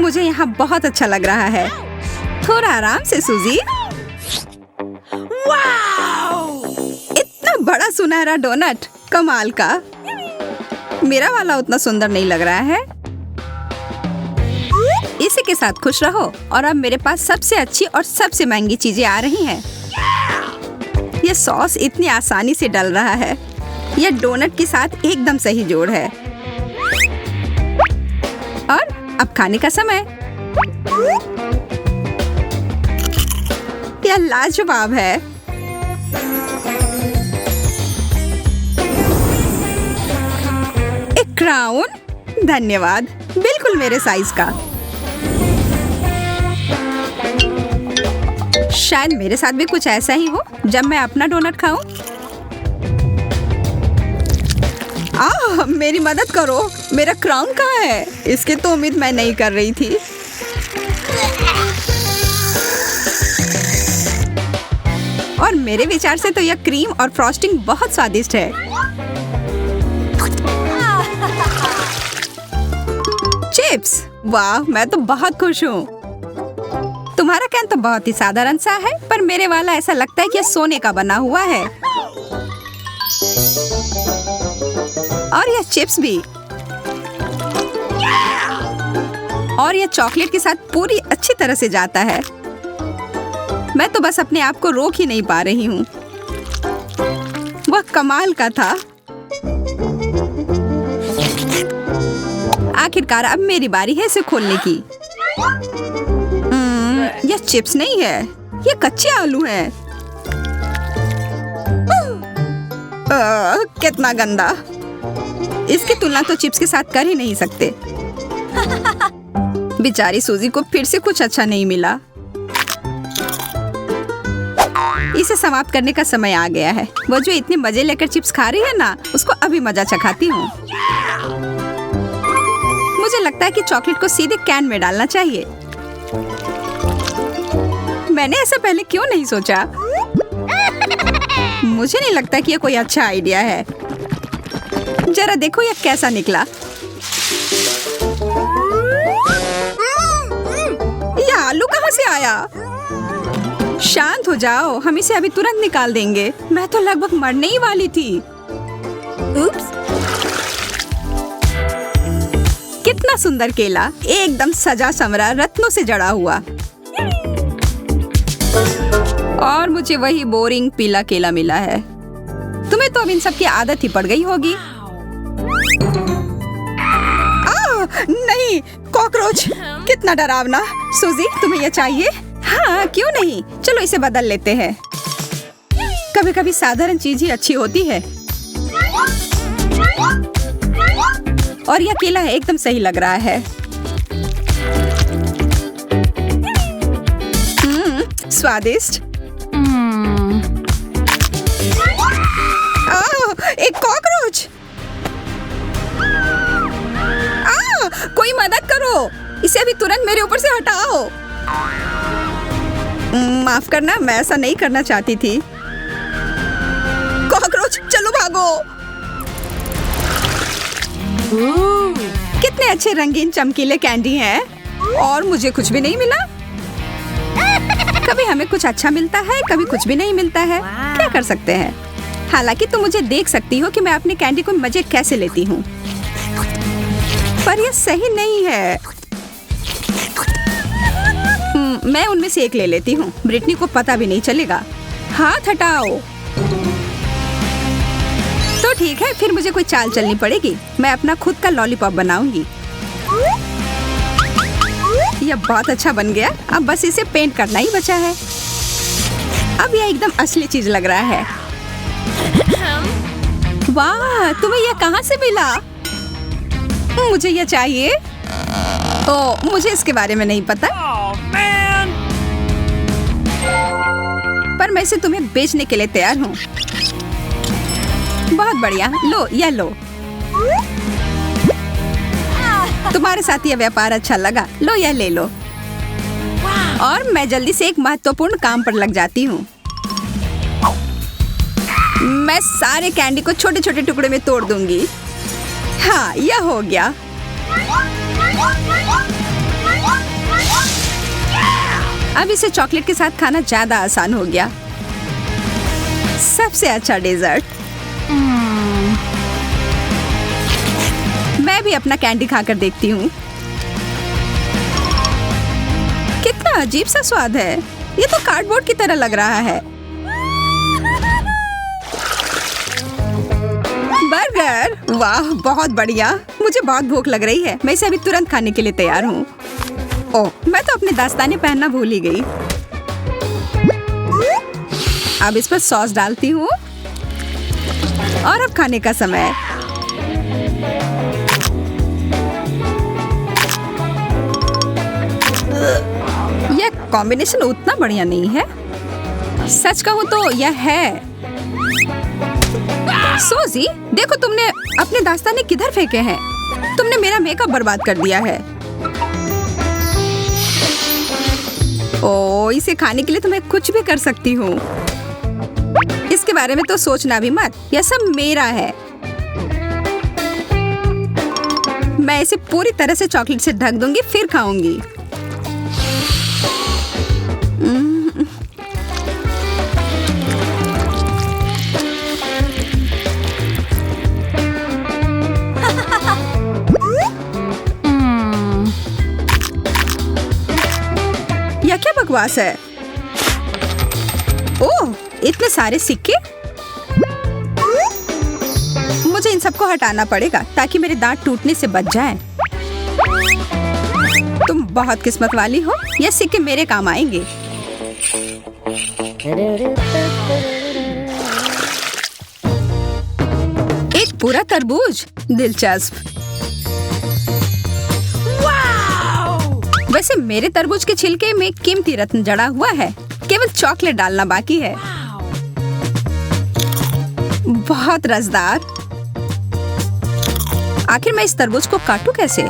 मुझे यहाँ बहुत अच्छा लग रहा है। थोड़ा आराम से सूजी। इतना बड़ा सुनहरा डोनट, कमाल का। मेरा वाला उतना सुंदर नहीं लग रहा है। इसी के साथ खुश रहो। और अब मेरे पास सबसे अच्छी और सबसे महंगी चीजें आ रही हैं। यह सॉस इतनी आसानी से डल रहा है। यह डोनट के साथ एकदम सही जोड़ है। और अब खाने का समय। यह लाजवाब है। एक क्राउन, धन्यवाद, बिल्कुल मेरे साइज का। शायद मेरे साथ भी कुछ ऐसा ही हो जब मैं अपना डोनट खाऊं। मेरी मदद करो, मेरा क्राउन कहाँ है? इसकी तो उम्मीद मैं नहीं कर रही थी। और मेरे विचार से तो यह क्रीम और फ्रॉस्टिंग बहुत स्वादिष्ट है। चिप्स, वाह, मैं तो बहुत खुश हूँ। तुम्हारा कैन तो बहुत ही साधारण सा है, पर मेरे वाला ऐसा लगता है कि यह सोने का बना हुआ है। और यह चिप्स भी। और यह चॉकलेट के साथ पूरी अच्छी तरह से जाता है। मैं तो बस अपने आप को रोक ही नहीं पा रही हूँ। वह कमाल का था। आखिरकार अब मेरी बारी है इसे खोलने की। यह चिप्स नहीं है, ये कच्चे आलू हैं। कितना गंदा। इसकी तुलना तो चिप्स के साथ कर ही नहीं सकते। बेचारी सूजी को फिर से कुछ अच्छा नहीं मिला। इसे समाप्त करने का समय आ गया है। वो जो इतने मजे लेकर चिप्स खा रही है ना, उसको अभी मजा चखाती हूँ। मुझे लगता है कि चॉकलेट को सीधे कैन में डालना चाहिए। मैंने ऐसा पहले क्यों नहीं सोचा? मुझे नहीं लगता कि यह कोई अच्छा आइडिया है। जरा देखो यह कैसा निकला। यह आलू कहाँ से आया? शांत हो जाओ, हम इसे अभी तुरंत निकाल देंगे। मैं तो लगभग मरने ही वाली थी। उप्स। कितना सुंदर केला, एकदम सजा संवरा, रत्नों से जड़ा हुआ। और मुझे वही बोरिंग पीला केला मिला है। तुम्हें तो अब इन सब की आदत ही पड़ गई होगी। नहीं, कॉकरोच, कितना डरावना। सूजी, तुम्हें यह चाहिए? हाँ, क्यों नहीं, चलो इसे बदल लेते हैं। कभी कभी साधारण चीज ही अच्छी होती है। और यह केला एकदम सही लग रहा है। स्वादिष्ट। एक कॉकरोच। कोई मदद करो, इसे अभी तुरंत मेरे ऊपर से हटाओ। माफ करना, मैं ऐसा नहीं करना चाहती थी। कॉकरोच, चलो भागो। कितने अच्छे रंगीन चमकीले कैंडी हैं। और मुझे कुछ भी नहीं मिला। कभी हमें कुछ अच्छा मिलता है, कभी कुछ भी नहीं मिलता है। क्या कर सकते हैं? हालांकि तुम मुझे देख सकती हो कि मैं अपने कैंडी को मजे कैसे लेती हूँ। पर यह सही नहीं है। मैं उनमें से एक ले लेती हूँ। ब्रिटनी को पता भी नहीं चलेगा। हाथ हटाओ। तो ठीक है, फिर मुझे कोई चाल चलनी पड़ेगी। मैं अपना खुद का लॉलीपॉप बनाऊंगी। यह बहुत अच्छा बन गया। अब बस इसे पेंट करना ही बचा है। अब यह एकदम असली चीज लग रहा है। वाह, तुम्हें यह कहाँ से मिला? मुझे यह चाहिए। ओह, मुझे इसके बारे में नहीं पता। पर मैं इसे तुम्हें बेचने के लिए तैयार हूँ। बहुत बढ़िया, लो, यह लो। तुम्हारे साथ यह व्यापार अच्छा लगा। लो, यह ले लो। और मैं जल्दी से एक महत्वपूर्ण काम पर लग जाती हूँ। मैं सारे कैंडी को छोटे छोटे टुकड़े में तोड़ दूंगी। हाँ, यह हो गया। अब इसे चॉकलेट के साथ खाना ज्यादा आसान हो गया। सबसे अच्छा डेजर्ट। मैं भी अपना कैंडी खाकर देखती हूँ। कितना अजीब सा स्वाद है। ये तो कार्डबोर्ड की तरह लग रहा है। बर्गर, वाह बहुत बढ़िया। मुझे बहुत भूख लग रही है। मैं इसे अभी तुरंत खाने के लिए तैयार हूँ। ओह, मैं तो अपने दस्ताने पहनना भूल ही गई। अब इस पर सॉस डालती हूँ और अब खाने का समय। यह कॉम्बिनेशन उतना बढ़िया नहीं है। सच कहूँ तो यह है। सोजी, देखो तुमने अपने दस्ताने किधर फेंके हैं। तुमने मेरा मेकअप बर्बाद कर दिया है। ओह, इसे खाने के लिए तो मैं कुछ भी कर सकती हूँ। इसके बारे में तो सोचना भी मत। यह सब मेरा है। मैं इसे पूरी तरह से चॉकलेट से ढक दूंगी, फिर खाऊंगी। यह क्या बकवास है? ओह, इतने सारे सिक्के। मुझे इन सबको हटाना पड़ेगा ताकि मेरे दांत टूटने से बच जाएं। तुम बहुत किस्मत वाली हो। ये सिक्के मेरे काम आएंगे। एक पूरा तरबूज, दिलचस्प। वैसे मेरे तरबूज के छिलके में कीमती रत्न जड़ा हुआ है। केवल चॉकलेट डालना बाकी है। बहुत रसदार। आखिर मैं इस तरबूज को काटूं कैसे?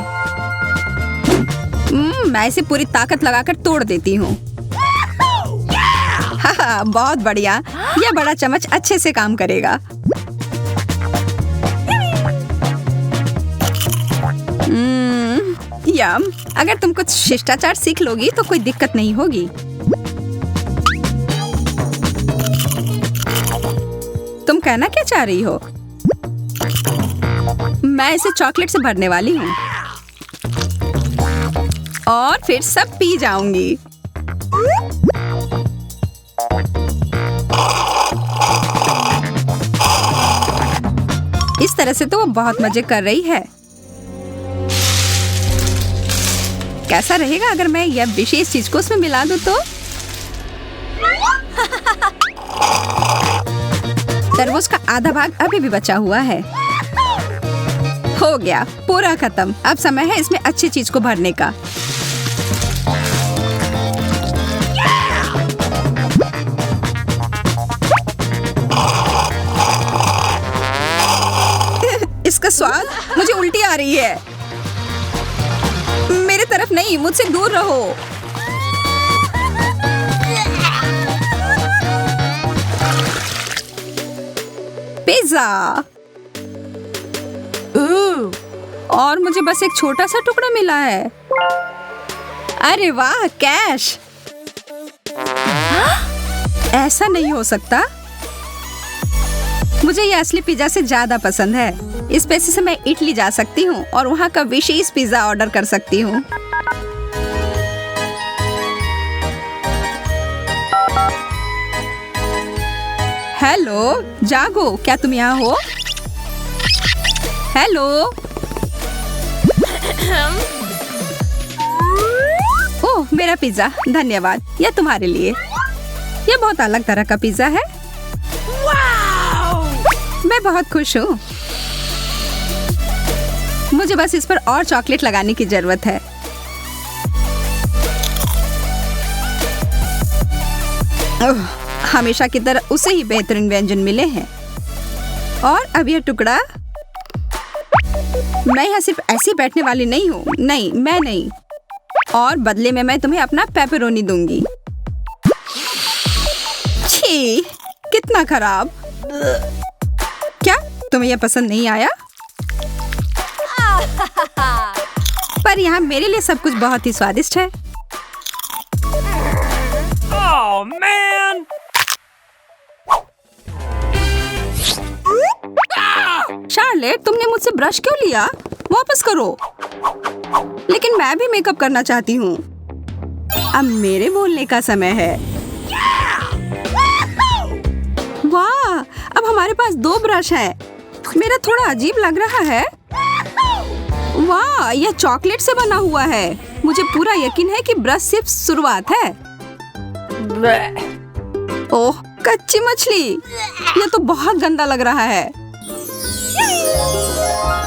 मैं इसे पूरी ताकत लगाकर तोड़ देती हूँ। हाँ, बहुत बढ़िया। यह बड़ा चम्मच अच्छे से काम करेगा। यम, अगर तुम कुछ शिष्टाचार सीख लोगी तो कोई दिक्कत नहीं होगी। तुम कहना क्या चाह रही हो? मैं इसे चॉकलेट से भरने वाली हूँ और फिर सब पी जाऊंगी। इस तरह से तो वो बहुत मजे कर रही है। कैसा रहेगा अगर मैं यह विशेष चीज को उसमें मिला दूं तो? तरबूज का आधा भाग अभी भी बचा हुआ है। हो गया, पूरा खत्म। अब समय है इसमें अच्छी चीज को भरने का। इसका स्वाद, मुझे उल्टी आ रही है। मेरे तरफ नहीं, मुझसे दूर रहो। पिज्जा। और मुझे बस एक छोटा सा टुकड़ा मिला है। अरे वाह, कैश। ऐसा नहीं हो सकता। मुझे ये असली पिज्जा से ज्यादा पसंद है। इस पैसे से मैं इटली जा सकती हूँ और वहाँ का विशेष पिज्जा ऑर्डर कर सकती हूँ। हेलो, जागो, क्या तुम यहाँ हो? हेलो। ओह, मेरा पिज्जा, धन्यवाद। यह तुम्हारे लिए। यह बहुत अलग तरह का पिज्जा है। मैं बहुत खुश हूँ। मुझे बस इस पर और चॉकलेट लगाने की जरूरत है। हमेशा की तरह उसे ही बेहतरीन व्यंजन मिले हैं। और अब यह टुकड़ा। मैं यहाँ सिर्फ ऐसी बैठने वाली नहीं हूँ। नहीं, मैं नहीं। और बदले में मैं तुम्हें अपना पेपरोनी दूंगी। छी, कितना खराब। क्या तुम्हें यह पसंद नहीं आया? पर यहाँ मेरे लिए सब कुछ बहुत ही स्वादिष्ट है। Oh man! शार्लेट, तुमने मुझसे ब्रश क्यों लिया? वापस करो। लेकिन मैं भी मेकअप करना चाहती हूँ। अब मेरे बोलने का समय है। वाह, अब हमारे पास 2 ब्रश हैं। मेरा थोड़ा अजीब लग रहा है। वाह, यह चॉकलेट से बना हुआ है। मुझे पूरा यकीन है कि ब्रश सिर्फ शुरुआत है। ओह, कच्ची मछली। यह तो बहुत गंदा लग रहा है।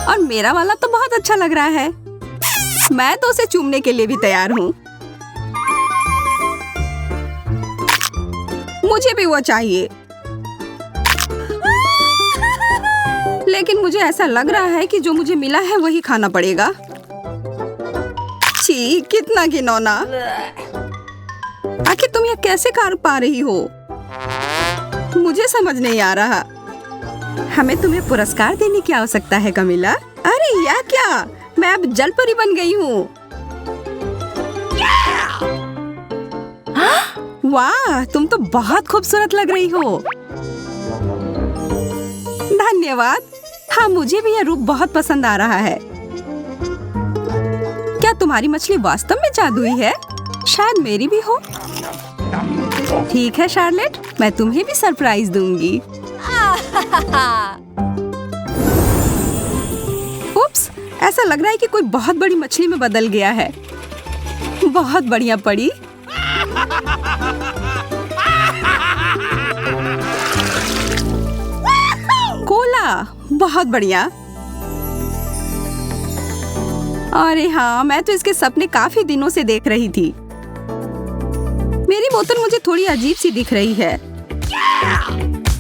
और मेरा वाला तो बहुत अच्छा लग रहा है। मैं तो उसे चूमने के लिए भी तैयार हूँ। मुझे भी वो चाहिए। लेकिन मुझे ऐसा लग रहा है कि जो मुझे मिला है वही खाना पड़ेगा। छी, कितना घिनौना। आखिर तुम यह कैसे कर पा रही हो? मुझे समझ नहीं आ रहा। हमें तुम्हें पुरस्कार देने की आवश्यकता है कमिला। अरे यह क्या? मैं अब जल परी बन गई हूँ। वाह, तुम तो बहुत खूबसूरत लग रही हो। धन्यवाद। हाँ, मुझे भी यह रूप बहुत पसंद आ रहा है। क्या तुम्हारी मछली वास्तव में जादुई है? शायद मेरी भी हो। ठीक है शार्लेट, मैं तुम्हें भी सरप्राइज दूंगी। उप्स, ऐसा लग रहा है कि कोई बहुत बड़ी मछली में बदल गया है। बहुत बढ़िया पड़ी। कोला, बहुत बढ़िया। अरे हाँ, मैं तो इसके सपने काफी दिनों से देख रही थी। मेरी बोतल मुझे थोड़ी अजीब सी दिख रही है।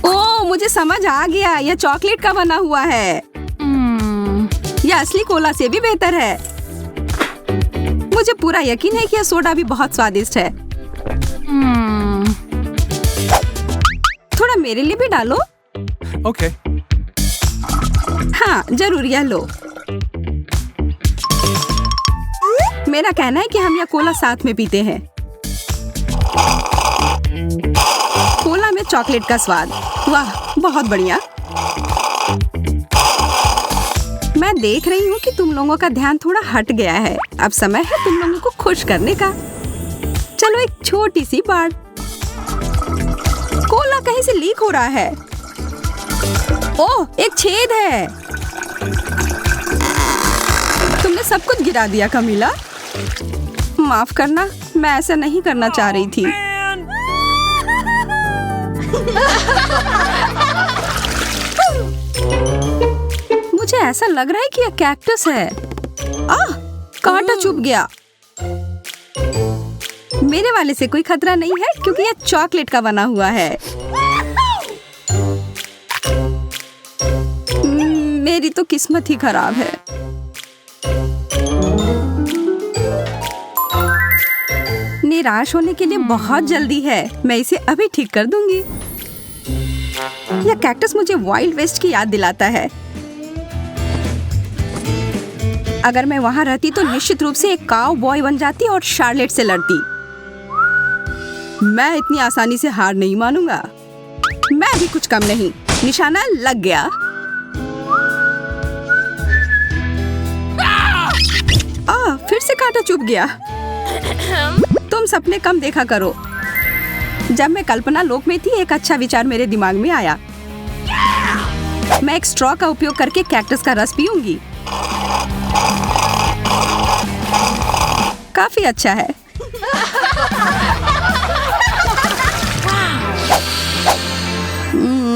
ओह, मुझे समझ आ गया, यह चॉकलेट का बना हुआ है। यह असली कोला से भी बेहतर है। मुझे पूरा यकीन है कि यह सोडा भी बहुत स्वादिष्ट है। थोड़ा मेरे लिए भी डालो। Okay. हाँ, जरूर, यह लो। मेरा कहना है कि हम यह कोला साथ में पीते हैं। कोला में चॉकलेट का स्वाद। वाह, बहुत बढ़िया। मैं देख रही हूँ कि तुम लोगों का ध्यान थोड़ा हट गया है। अब समय है तुम लोगों को खुश करने का। चलो एक छोटी सी बात। कोला कहीं से लीक हो रहा है। ओह, एक छेद है। तुमने सब कुछ गिरा दिया कमिला। माफ करना, मैं ऐसा नहीं करना चाह रही थी। मुझे ऐसा लग रहा है कि यह कैक्टस है। आह, कांटा चुभ गया। मेरे वाले से कोई खतरा नहीं है क्योंकि यह चॉकलेट का बना हुआ है। मेरी तो किस्मत ही खराब है। निराश होने के लिए बहुत जल्दी है। मैं इसे अभी ठीक कर दूंगी। यह कैक्टस मुझे वाइल्ड वेस्ट की याद दिलाता है। अगर मैं वहां रहती तो निश्चित रूप से एक काउ बॉय बन जाती और शार्लेट से लड़ती। मैं इतनी आसानी से हार नहीं मानूंगा। मैं भी कुछ कम नहीं। निशाना लग गया। फिर से कांटा चुभ गया। तुम सपने कम देखा करो। जब मैं कल्पना लोक में थी, एक अच्छा विचार मेरे दिमाग में आया। मैं एक स्ट्रॉ का उपयोग करके कैक्टस का रस पीऊंगी। काफी अच्छा है।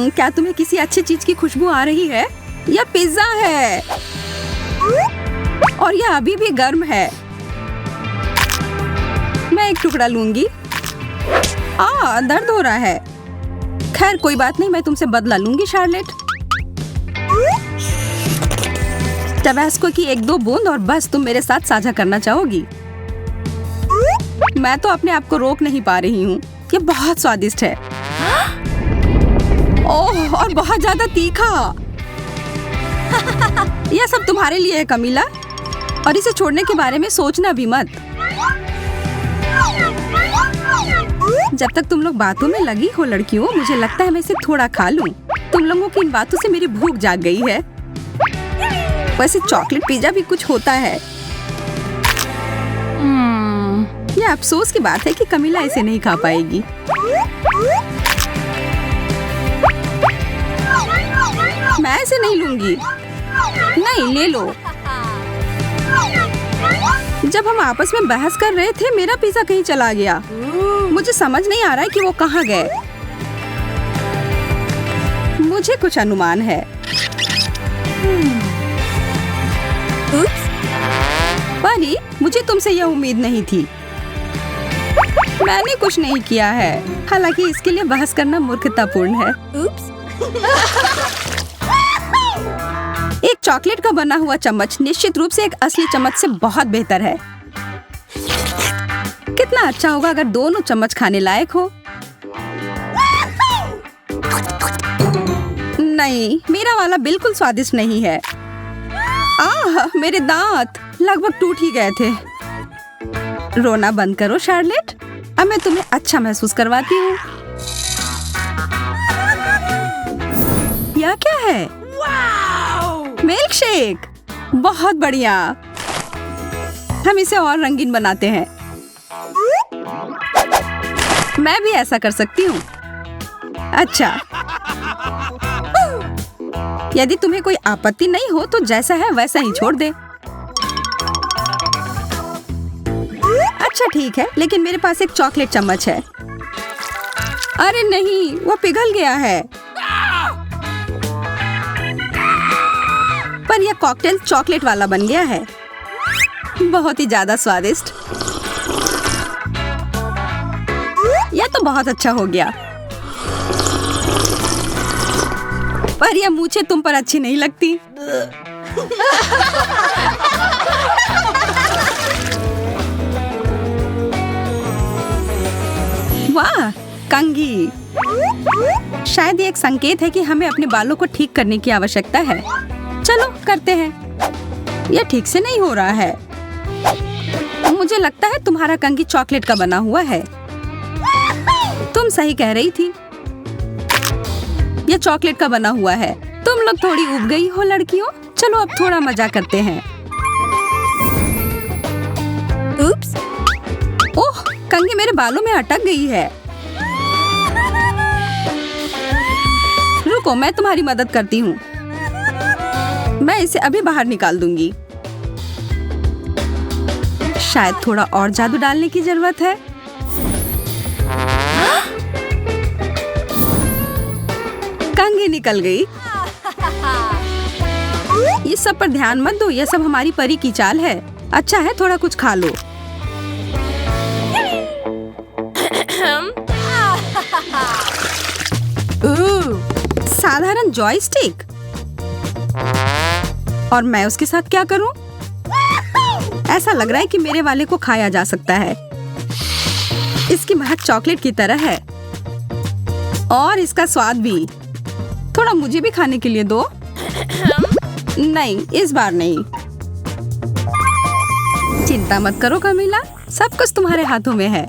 क्या तुम्हें किसी अच्छी चीज की खुशबू आ रही है? यह पिज्जा है और यह अभी भी गर्म है। मैं एक टुकड़ा लूंगी। दर्द हो रहा है। खैर कोई बात नहीं, मैं तुमसे बदला लूंगी शार्लेट। टबैस्को की 1-2 बूंद और बस तुम मेरे साथ साझा करना चाहोगी। मैं तो अपने आप को रोक नहीं पा रही हूँ। ये बहुत स्वादिष्ट है। ओह, और बहुत ज्यादा तीखा। यह सब तुम्हारे लिए है कमिला, और इसे छोड़ने के बारे में सोचना भी मत। जब तक तुम लोग बातों में लगी हो लड़कियों, मुझे लगता है मैं इसे थोड़ा खा लूं। तुम लोगों की इन बातों से मेरी भूख जाग गई है। वैसे चॉकलेट पिज्जा भी कुछ होता है। यह अफसोस की बात है कि कमीला इसे नहीं खा पाएगी। मैं इसे नहीं लूंगी। नहीं, ले लो। जब हम आपस में बहस कर रहे थे, मेरा पिज्जा कहीं चला गया। मुझे समझ नहीं आ रहा है कि वो कहाँ गए। मुझे कुछ अनुमान है। परी, मुझे तुमसे यह उम्मीद नहीं थी। मैंने कुछ नहीं किया है, हालांकि इसके लिए बहस करना मूर्खतापूर्ण है। एक चॉकलेट का बना हुआ चम्मच निश्चित रूप से एक असली चम्मच से बहुत बेहतर है। कितना अच्छा होगा अगर दोनों चम्मच खाने लायक हो। नहीं, मेरा वाला बिल्कुल स्वादिष्ट नहीं है। आह, मेरे दांत लगभग टूट ही गए थे। रोना बंद करो शार्लेट, अब मैं तुम्हें अच्छा महसूस करवाती हूँ। यह क्या है? मिल्क शेक, बहुत बढ़िया। हम इसे और रंगीन बनाते हैं। मैं भी ऐसा कर सकती हूँ। अच्छा, यदि तुम्हें कोई आपत्ति नहीं हो तो जैसा है वैसा ही छोड़ दे। अच्छा ठीक है, लेकिन मेरे पास एक चॉकलेट चम्मच है। अरे नहीं, वो पिघल गया है। पर यह कॉकटेल चॉकलेट वाला बन गया है। बहुत ही ज्यादा स्वादिष्ट। यह तो बहुत अच्छा हो गया। पर यह मूछें तुम पर अच्छी नहीं लगती। वाह, कंघी। शायद ये एक संकेत है कि हमें अपने बालों को ठीक करने की आवश्यकता है। चलो करते हैं। यह ठीक से नहीं हो रहा है। मुझे लगता है तुम्हारा कंघी चॉकलेट का बना हुआ है। तुम सही कह रही थी, यह चॉकलेट का बना हुआ है। तुम लोग थोड़ी उब गई हो लड़कियों। चलो अब थोड़ा मजा करते हैं। उप्स, ओह, कंघी मेरे बालों में अटक गई है। रुको, मैं तुम्हारी मदद करती हूँ। मैं इसे अभी बाहर निकाल दूंगी। शायद थोड़ा और जादू डालने की जरूरत है। कंघी निकल गई। ये सब पर ध्यान मत दो, यह सब हमारी परी की चाल है। अच्छा है, थोड़ा कुछ खा लो। साधारण जॉयस्टिक, और मैं उसके साथ क्या करूं? ऐसा लग रहा है कि मेरे वाले को खाया जा सकता है। इसकी महक चॉकलेट की तरह है और इसका स्वाद भी। थोड़ा मुझे भी खाने के लिए दो। नहीं, इस बार नहीं। चिंता मत करो कमीला, सब कुछ तुम्हारे हाथों में है।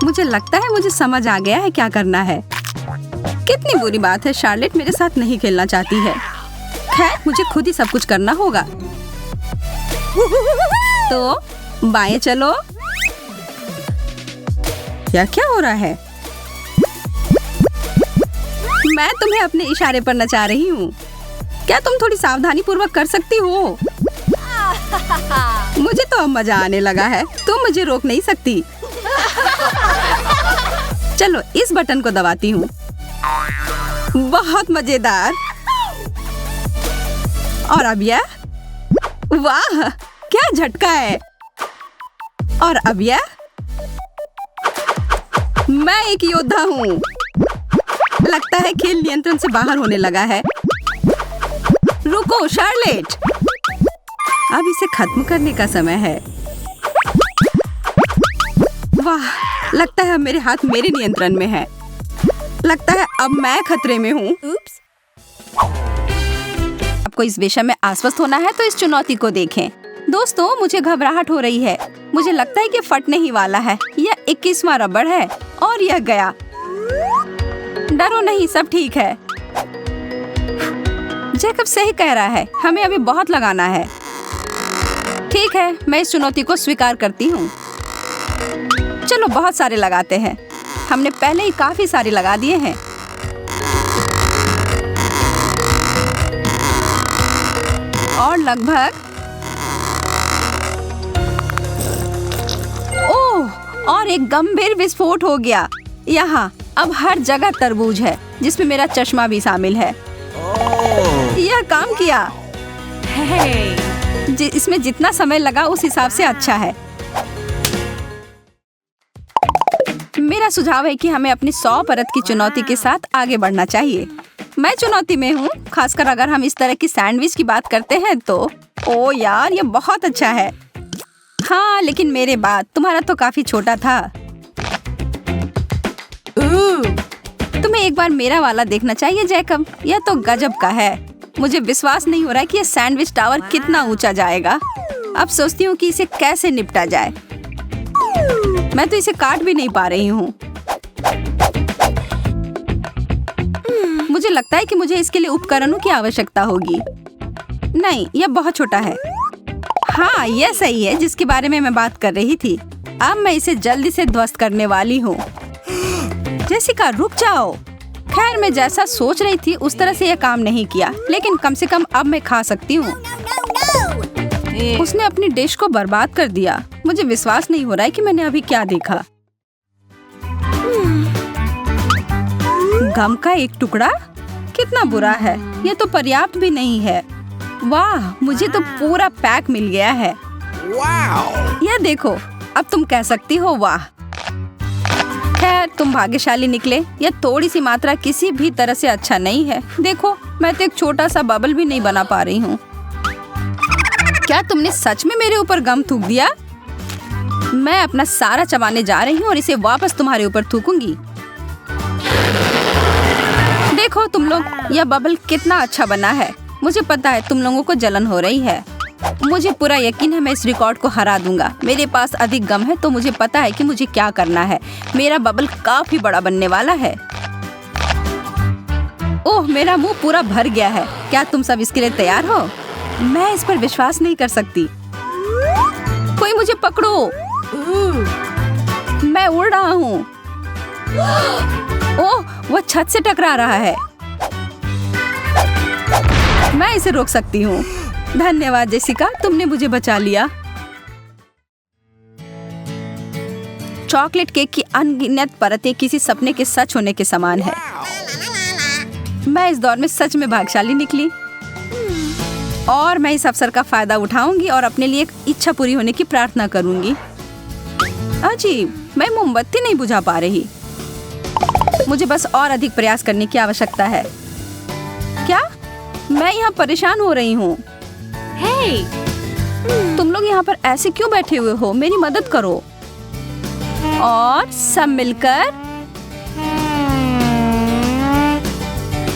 मुझे लगता है मुझे समझ आ गया है क्या करना है। कितनी बुरी बात है, शार्लेट मेरे साथ नहीं खेलना चाहती है। खैर, मुझे खुद ही सब कुछ करना होगा। तो बाएं चलो। क्या हो रहा है? मैं तुम्हें अपने इशारे पर नचा रही हूँ। क्या तुम थोड़ी सावधानी पूर्वक कर सकती हो? मुझे तो अब मजा आने लगा है। तुम मुझे रोक नहीं सकती। चलो इस बटन को दबाती हूँ। बहुत मजेदार। और अब यह, वाह क्या झटका है। और अब यह, मैं एक योद्धा हूँ। लगता है खेल नियंत्रण से बाहर होने लगा है। रुको शार्लेट, अब इसे खत्म करने का समय है। वाह, लगता है अब मेरे हाथ मेरे नियंत्रण में है। लगता है अब मैं खतरे में हूँ। आपको इस विषय में आश्वस्त होना है तो इस चुनौती को देखें। दोस्तों, मुझे घबराहट हो रही है। मुझे लगता है कि फटने ही वाला है। यह 21वां रबड़ है और यह गया। डरो नहीं, सब ठीक है। जैकब सही कह रहा है, हमें अभी बहुत लगाना है। ठीक है, मैं इस चुनौती को स्वीकार करती हूँ। चलो बहुत सारे लगाते हैं। हमने पहले ही काफी सारे लगा दिए हैं। और लगभग ओह, और एक गंभीर विस्फोट हो गया। यहाँ अब हर जगह तरबूज है, जिसमें मेरा चश्मा भी शामिल है। यह काम किया। इसमें जितना समय लगा उस हिसाब से अच्छा है। मेरा सुझाव है कि हमें अपनी 100 परत की चुनौती के साथ आगे बढ़ना चाहिए। मैं चुनौती में हूँ, खासकर अगर हम इस तरह की सैंडविच की बात करते हैं तो। ओ यार, ये बहुत अच्छा है। हाँ, लेकिन मेरे बाद तुम्हारा तो काफी छोटा था। तुम्हें एक बार मेरा वाला देखना चाहिए जैकब, यह तो गजब का है। मुझे विश्वास नहीं हो रहा है कि यह सैंडविच टावर कितना ऊंचा जाएगा। अब सोचती हूँ कि इसे कैसे निपटा जाए। मैं तो इसे काट भी नहीं पा रही हूँ। मुझे लगता है कि मुझे इसके लिए उपकरणों की आवश्यकता होगी। नहीं, यह बहुत छोटा है। हाँ, यह सही है जिसके बारे में मैं बात कर रही थी। अब मैं इसे जल्दी से ध्वस्त करने वाली हूँ। जेसिका, रुक जाओ। खैर, मैं जैसा सोच रही थी उस तरह से यह काम नहीं किया, लेकिन कम से कम अब मैं खा सकती हूँ। उसने अपनी डिश को बर्बाद कर दिया। मुझे विश्वास नहीं हो रहा है कि मैंने अभी क्या देखा। गम का एक टुकड़ा? कितना बुरा है। यह तो पर्याप्त भी नहीं है। वाह, मुझे तो पूरा पैक मिल गया है। यह देखो, अब तुम कह सकती हो वाह। खैर, तुम भाग्यशाली निकले। यह थोड़ी सी मात्रा किसी भी तरह से अच्छा नहीं है। देखो, मैं तो एक छोटा सा बबल भी नहीं बना पा रही हूँ। क्या तुमने सच में मेरे ऊपर गम थूक दिया? मैं अपना सारा चबाने जा रही हूँ और इसे वापस तुम्हारे ऊपर थूकूंगी। देखो तुम लोग, यह बबल कितना अच्छा बना है। मुझे पता है तुम लोगों को जलन हो रही है। मुझे पूरा यकीन है मैं इस रिकॉर्ड को हरा दूंगा। मेरे पास अधिक गम है तो मुझे पता है कि मुझे क्या करना है। मेरा बबल काफी बड़ा बनने वाला है। ओह, मेरा मुंह पूरा भर गया है। क्या तुम सब इसके लिए तैयार हो? मैं इस पर विश्वास नहीं कर सकती। कोई मुझे पकड़ो। मैं उड़ रहा हूँ। ओह, वह छत से टकरा रहा है। मैं इसे रोक सकती हूँ। धन्यवाद जेसिका, तुमने मुझे बचा लिया। चॉकलेट केक की अनगिनत परतें किसी सपने के सच होने के समान है। मैं इस दौर में सच में भाग्यशाली निकली और मैं इस अवसर का फायदा उठाऊंगी और अपने लिए एक इच्छा पूरी होने की प्रार्थना करूंगी। अजीब, मैं मोमबत्ती नहीं बुझा पा रही। मुझे बस और अधिक प्रयास करने की आवश्यकता है। क्या? मैं यहाँ परेशान हो रही हूँ। तुम लोग यहाँ पर ऐसे क्यों बैठे हुए हो? मेरी मदद करो। और सब मिलकर।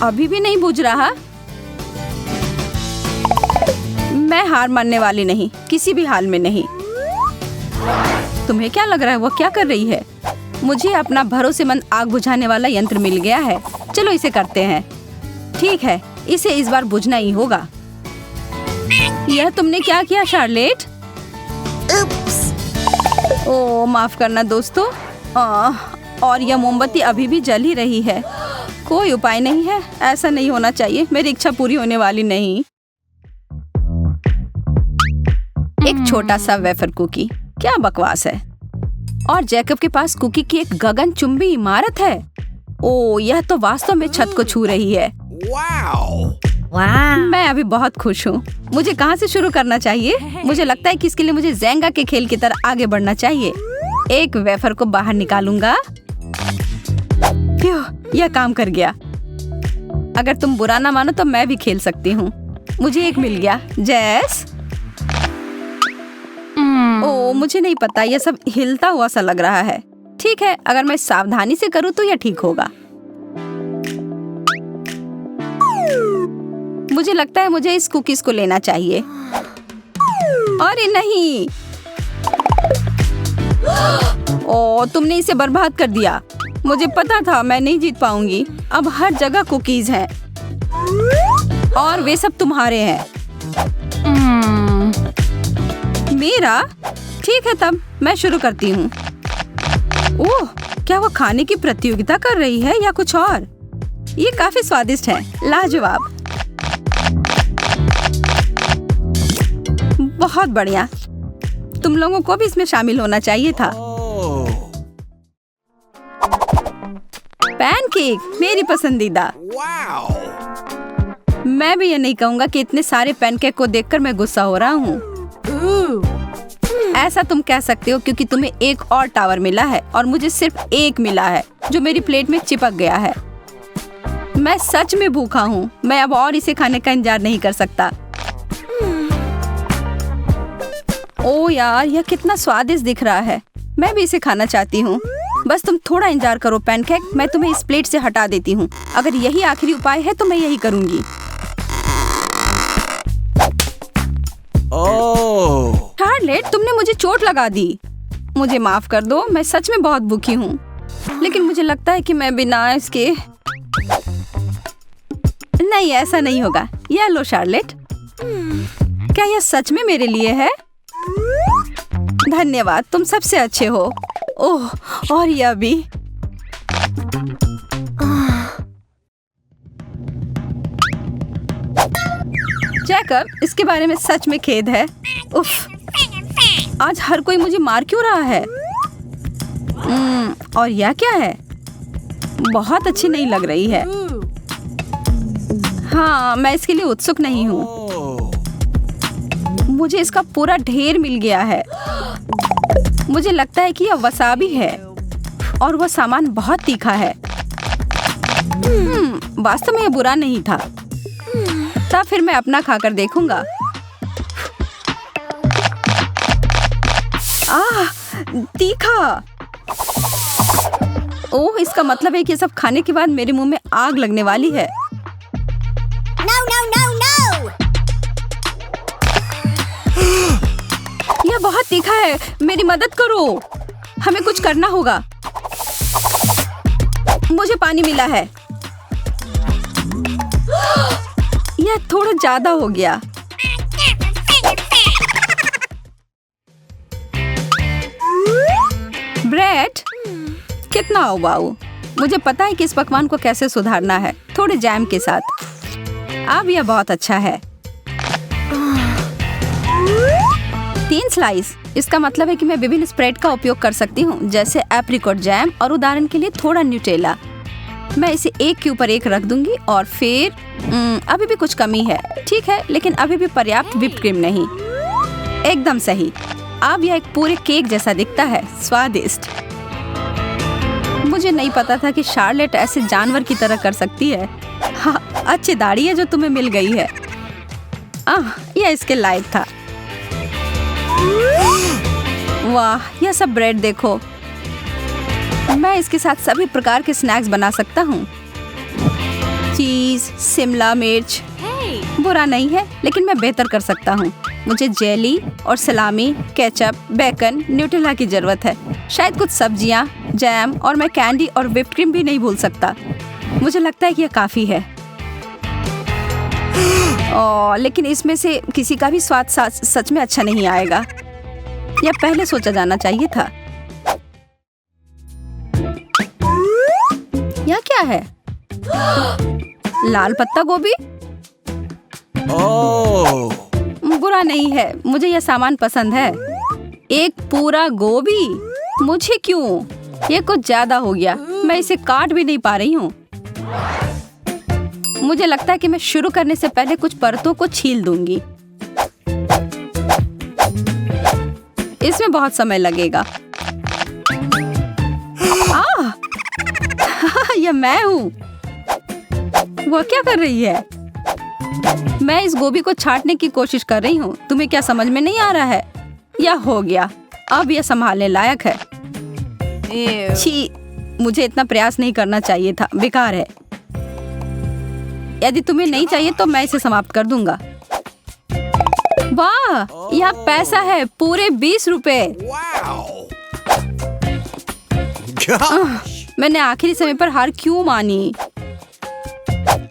अभी भी नहीं बुझ रहा। मैं हार मानने वाली नहीं, किसी भी हाल में नहीं। तुम्हें क्या लग रहा है वो क्या कर रही है? मुझे अपना भरोसेमंद आग बुझाने वाला यंत्र मिल गया है। चलो इसे करते हैं। ठीक है, इसे इस बार बुझना ही होगा। यह तुमने क्या किया शार्लेट? ओह, माफ करना दोस्तों। और यह मोमबत्ती अभी भी जल ही रही है। कोई उपाय नहीं है, ऐसा नहीं होना चाहिए। मेरी इच्छा पूरी होने वाली नहीं। एक छोटा सा वेफर कुकी, क्या बकवास है। और जैकब के पास कुकी की एक गगनचुंबी इमारत है। ओह, यह तो वास्तव में छत को छू रही है। मैं अभी बहुत खुश हूँ। मुझे कहाँ से शुरू करना चाहिए? मुझे लगता है कि इसके लिए मुझे ज़ेंगा के खेल की तरह आगे बढ़ना चाहिए। एक वेफर को बाहर निकालूंगा। यह काम कर गया। अगर तुम बुरा ना मानो तो मैं भी खेल सकती हूँ। मुझे एक मिल गया। जैस। ओह, मुझे नहीं पता, यह सब हिलता हुआ सा लग रहा है। ठीक है, अगर मैं सावधानी से करूँ तो यह ठीक होगा। मुझे लगता है मुझे इस कुकीज को लेना चाहिए। अरे नहीं। ओ, तुमने इसे बर्बाद कर दिया। मुझे पता था मैं नहीं जीत पाऊंगी। अब हर जगह कुकीज हैं और वे सब तुम्हारे हैं। मेरा? ठीक है, तब मैं शुरू करती हूँ। ओह, क्या वो खाने की प्रतियोगिता कर रही है या कुछ और? ये काफी स्वादिष्ट है। लाजवाब। बहुत बढ़िया। तुम लोगों को भी इसमें शामिल होना चाहिए था। पैनकेक मेरी पसंदीदा। मैं भी ये नहीं कहूँगा कि इतने सारे पैनकेक को देखकर मैं गुस्सा हो रहा हूँ। ऐसा तुम कह सकते हो क्योंकि तुम्हें एक और टावर मिला है और मुझे सिर्फ एक मिला है जो मेरी प्लेट में चिपक गया है। मैं सच में भूखा हूँ। मैं अब और इसे खाने का इंतजार नहीं कर सकता। ओ यार, यह कितना स्वादिष्ट दिख रहा है। मैं भी इसे खाना चाहती हूँ। बस तुम थोड़ा इंतजार करो पैनकेक, मैं तुम्हें इस प्लेट से हटा देती हूँ। अगर यही आखिरी उपाय है तो मैं यही करूँगी। शार्लेट, तुमने मुझे चोट लगा दी। मुझे माफ कर दो, मैं सच में बहुत भूखी हूँ। लेकिन मुझे लगता है कि मैं बिना इसके नहीं, ऐसा नहीं होगा। यह लो शार्लेट। क्या यह सच में मेरे लिए है? धन्यवाद, तुम सबसे अच्छे हो। ओह, और यह भी। जैकब, इसके बारे में सच में खेद है। उफ, आज हर कोई मुझे मार क्यों रहा है? और यह क्या है? बहुत अच्छी नहीं लग रही है। हाँ, मैं इसके लिए उत्सुक नहीं हूँ। मुझे इसका पूरा ढेर मिल गया है। मुझे लगता है कि यह वसाबी है और वह सामान बहुत तीखा है। वास्तव में यह बुरा नहीं था। तब फिर मैं अपना खाकर देखूंगा। तीखा। ओह, इसका मतलब है कि सब खाने के बाद मेरे मुंह में आग लगने वाली है। No, no, no, no! यह बहुत तीखा है। मेरी मदद करो। हमें कुछ करना होगा। मुझे पानी मिला है। यह थोड़ा ज्यादा हो गया। ब्रेड, कितना उबाऊ। मुझे पता है कि इस पकवान को कैसे सुधारना है, थोड़े जैम के साथ। अब यह बहुत अच्छा है। 3 स्लाइस। इसका मतलब है कि मैं विभिन्न स्प्रेड का उपयोग कर सकती हूँ, जैसे एप्रिकॉट जैम और उदाहरण के लिए थोड़ा न्यूटेला। मैं इसे एक के ऊपर एक रख दूंगी और फिर अभी भी कुछ कमी है। ठीक है, लेकिन अभी भी पर्याप्त व्हिप्ड क्रीम नहीं। एकदम सही। अब यह एक पूरे केक जैसा दिखता है। स्वादिष्ट। मुझे नहीं पता था कि शार्लेट ऐसे जानवर की तरह कर सकती है। हाँ, अच्छी दाढ़ी है जो तुम्हें मिल गई है। यह इसके लायक था। वाह, यह सब ब्रेड देखो। मैं इसके साथ सभी प्रकार के स्नैक्स बना सकता हूँ। चीज, शिमला मिर्च। बुरा नहीं है, लेकिन मैं बेहतर कर सकता हूँ। मुझे जेली और सलामी, केचप, बेकन, न्यूटेला की जरूरत है। शायद कुछ सब्जियाँ, जैम और मैं कैंडी और व्हिप्ड क्रीम भी नहीं भूल सकता। मुझे लगता है कि यह काफी है। लेकिन इसमें से किसी का भी स्वाद सच में अच्छा नहीं आएगा। यह पहले सोचा जाना चाहिए था। यह क्या है? लाल पत्ता गोभी? बुरा नहीं है, मुझे यह सामान पसंद है। एक पूरा गोभी? मुझे क्यों? यह कुछ ज्यादा हो गया। मैं इसे काट भी नहीं पा रही हूँ। मुझे लगता है कि मैं शुरू करने से पहले कुछ परतों को छील दूंगी। इसमें बहुत समय लगेगा। यह मैं हूँ। वो क्या कर रही है? मैं इस गोभी को छांटने की कोशिश कर रही हूँ। तुम्हें क्या समझ में नहीं आ रहा है? यह हो गया। अब यह संभालने लायक है। छी, मुझे इतना प्रयास नहीं करना चाहिए था। बेकार है। यदि तुम्हें नहीं चाहिए तो मैं इसे समाप्त कर दूंगा। वाह, यह पैसा है, पूरे 20 रुपए। gosh. मैंने आखिरी समय पर हार क्यों मानी?